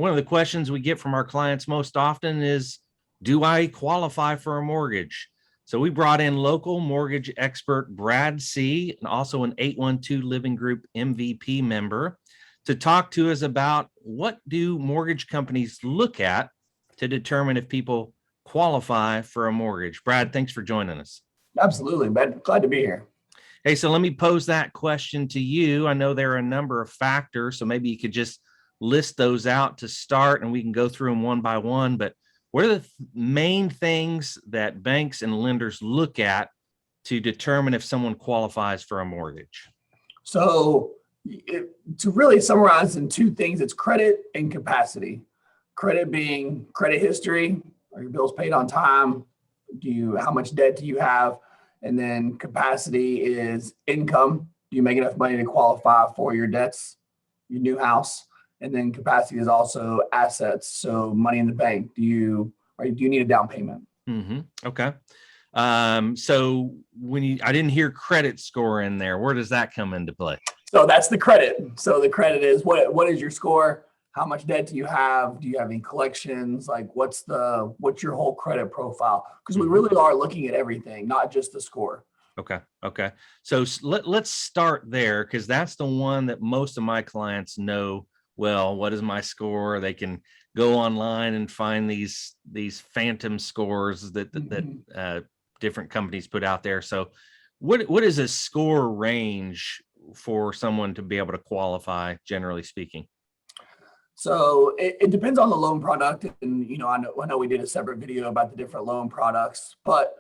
One of the questions we get from our clients most often is, do I qualify for a mortgage? So we brought in local mortgage expert Brad C., and also an 812 Living Group MVP member, to talk to us about what do mortgage companies look at to determine if people qualify for a mortgage. Brad, thanks for joining us. Absolutely, Ben. Glad to be here. Hey, so let me pose that question to you. I know there are a number of factors, so maybe you could just list those out to start and we can go through them one by one. But what are the main things that banks and lenders look at to determine if someone qualifies for a mortgage? So to really summarize in two things, it's credit and capacity. Credit being credit history. Are your bills paid on time? How much debt do you have? And then capacity is income. Do you make enough money to qualify for your debts, your new house? And then capacity is also assets. So money in the bank. Do you need a down payment? Mm-hmm. Okay. So I didn't hear credit score in there. Where does that come into play? So that's the credit. So the credit is what is your score? How much debt do you have? Do you have any collections? Like what's your whole credit profile? Because we really are looking at everything, not just the score. Okay. So let's start there, because that's the one that most of my clients know. Well, what is my score? They can go online and find these phantom scores that different companies put out there. So what is a score range for someone to be able to qualify, generally speaking? So it depends on the loan product. And, I know we did a separate video about the different loan products, but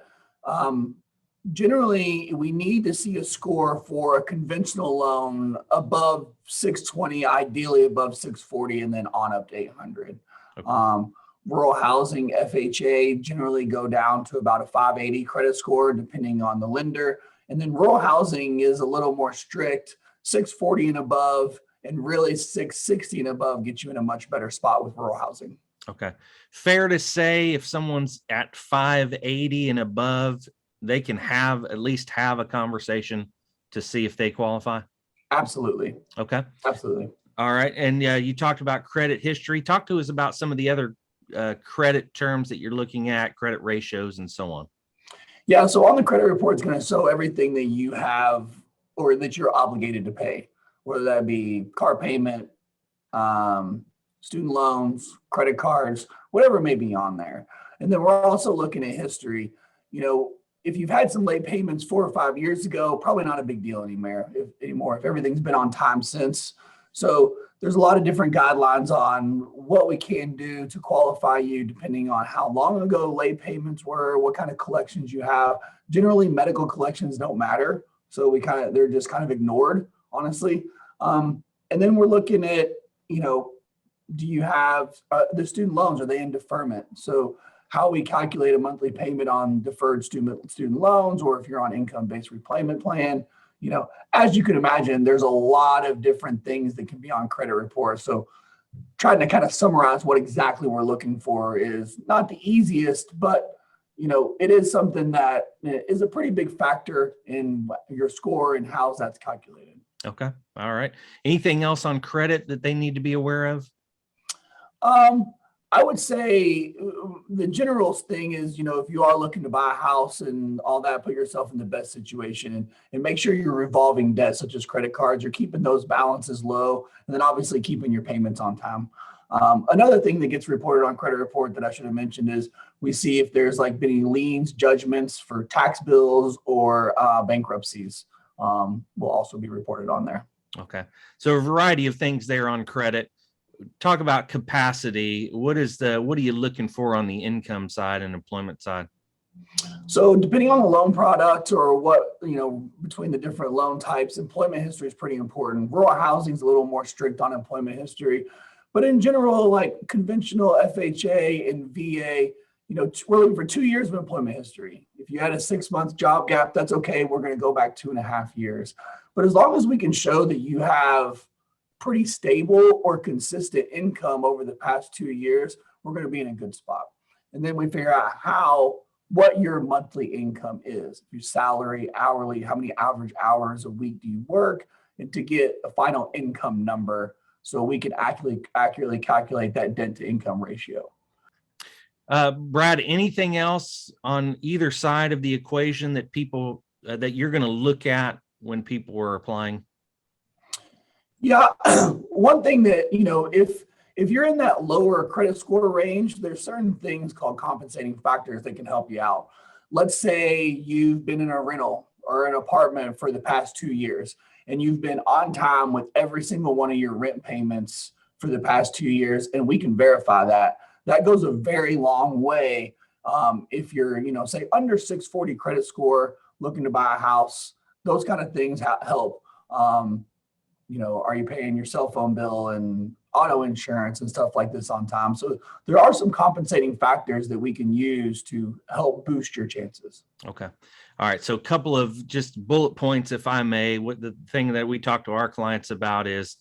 generally we need to see a score for a conventional loan above 620, ideally above 640, and then on up to 800. Okay. Rural housing FHA generally go down to about a 580 credit score, depending on the lender. And then rural housing is a little more strict, 640 and above, and really 660 and above gets you in a much better spot with rural housing. Okay. Fair to say if someone's at 580 and above, they can at least have a conversation to see if they qualify? Absolutely. Okay. Absolutely. All right. And you talked about credit history. Talk to us about some of the other credit terms that you're looking at, credit ratios, and so on. Yeah. So on the credit report, it's going to show everything that you have or that you're obligated to pay, whether that be car payment, student loans, credit cards, whatever may be on there. And then we're also looking at history. If you've had some late payments 4 or 5 years ago, probably not a big deal anymore. If everything's been on time since. So there's a lot of different guidelines on what we can do to qualify you, depending on how long ago late payments were, what kind of collections you have. Generally, medical collections don't matter, so they're just kind of ignored, honestly. And then we're looking at, do you have the student loans? Are they in deferment? So how we calculate a monthly payment on deferred student loans, or if you're on income-based repayment plan, as you can imagine, there's a lot of different things that can be on credit reports. So trying to kind of summarize what exactly we're looking for is not the easiest, but it is something that is a pretty big factor in your score and how that's calculated. Okay. All right. Anything else on credit that they need to be aware of? I would say the general thing is, if you are looking to buy a house and all that, put yourself in the best situation and make sure your revolving debt, such as credit cards, you're keeping those balances low, and then obviously keeping your payments on time. Another thing that gets reported on credit report that I should have mentioned is we see if there's been any liens, judgments for tax bills or bankruptcies will also be reported on there. Okay. So a variety of things there on credit. Talk about capacity. What are you looking for on the income side and employment side? So depending on the loan product or between the different loan types, employment history is pretty important. Rural housing is a little more strict on employment history, but in general, like conventional FHA and VA, we're looking for 2 years of employment history. If you had a 6-month job gap, that's okay. We're going to go back 2.5 years. But as long as we can show that you have pretty stable or consistent income over the past 2 years, we're going to be in a good spot. And then we figure out what your monthly income is, your salary, hourly, how many average hours a week do you work, and to get a final income number so we can accurately calculate that debt to income ratio. Brad, anything else on either side of the equation that people that you're going to look at when people are applying? Yeah, one thing that, if you're in that lower credit score range, there's certain things called compensating factors that can help you out. Let's say you've been in a rental or an apartment for the past 2 years, and you've been on time with every single one of your rent payments for the past 2 years, and we can verify that. That goes a very long way. If you're, say under 640 credit score, looking to buy a house, those kind of things help. Are you paying your cell phone bill and auto insurance and stuff like this on time? So there are some compensating factors that we can use to help boost your chances. Okay. All right. So a couple of just bullet points, if I may. What the thing that we talk to our clients about is,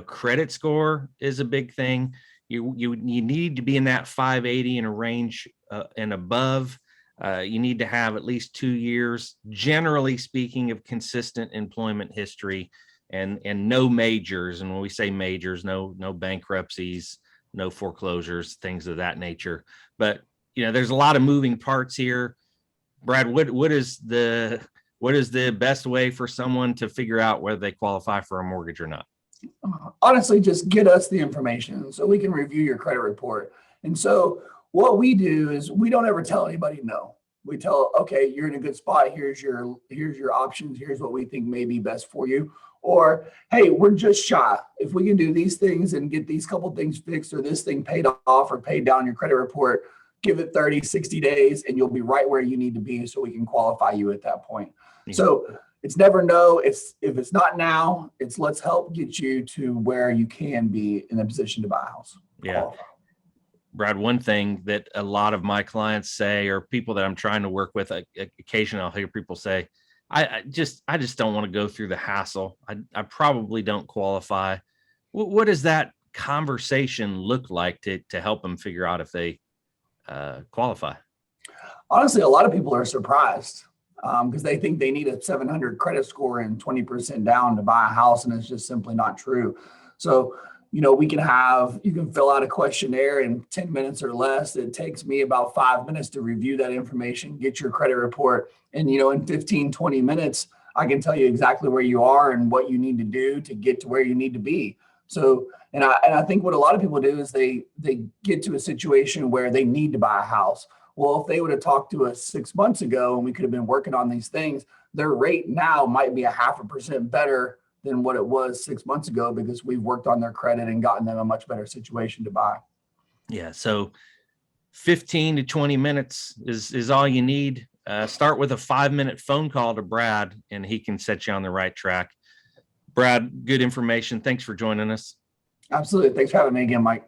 credit score is a big thing. You need to be in that 580 in a range and above. You need to have at least 2 years, generally speaking, of consistent employment history and no majors. And when we say majors, no bankruptcies, no foreclosures, things of that nature. But there's a lot of moving parts here. Brad, what is the best way for someone to figure out whether they qualify for a mortgage or not? Honestly, just get us the information so we can review your credit report. And so what we do is we don't ever tell anybody no. We tell, okay, you're in a good spot. Here's your options. Here's what we think may be best for you. Or, hey, we're just shy. If we can do these things and get these couple things fixed, or this thing paid off or paid down your credit report, give it 30, 60 days and you'll be right where you need to be so we can qualify you at that point. Yeah. So it's never no. If it's not now, it's let's help get you to where you can be in a position to buy a house. Yeah. Qualify. Brad, one thing that a lot of my clients say, or people that I'm trying to work with, occasionally I'll hear people say, I just don't want to go through the hassle. I probably don't qualify. What does that conversation look like to help them figure out if they qualify? Honestly, a lot of people are surprised because they think they need a 700 credit score and 20% down to buy a house, and it's just simply not true. So, you can fill out a questionnaire in 10 minutes or less. It takes me about 5 minutes to review that information, get your credit report. And, in 15, 20 minutes, I can tell you exactly where you are and what you need to do to get to where you need to be. So, and I think what a lot of people do is they get to a situation where they need to buy a house. Well, if they would have talked to us 6 months ago and we could have been working on these things, their rate now might be 0.5% better than what it was 6 months ago because we've worked on their credit and gotten them a much better situation to buy. Yeah. So 15 to 20 minutes is all you need. Start with a 5-minute phone call to Brad and he can set you on the right track. Brad, good information. Thanks for joining us. Absolutely. Thanks for having me again, Mike.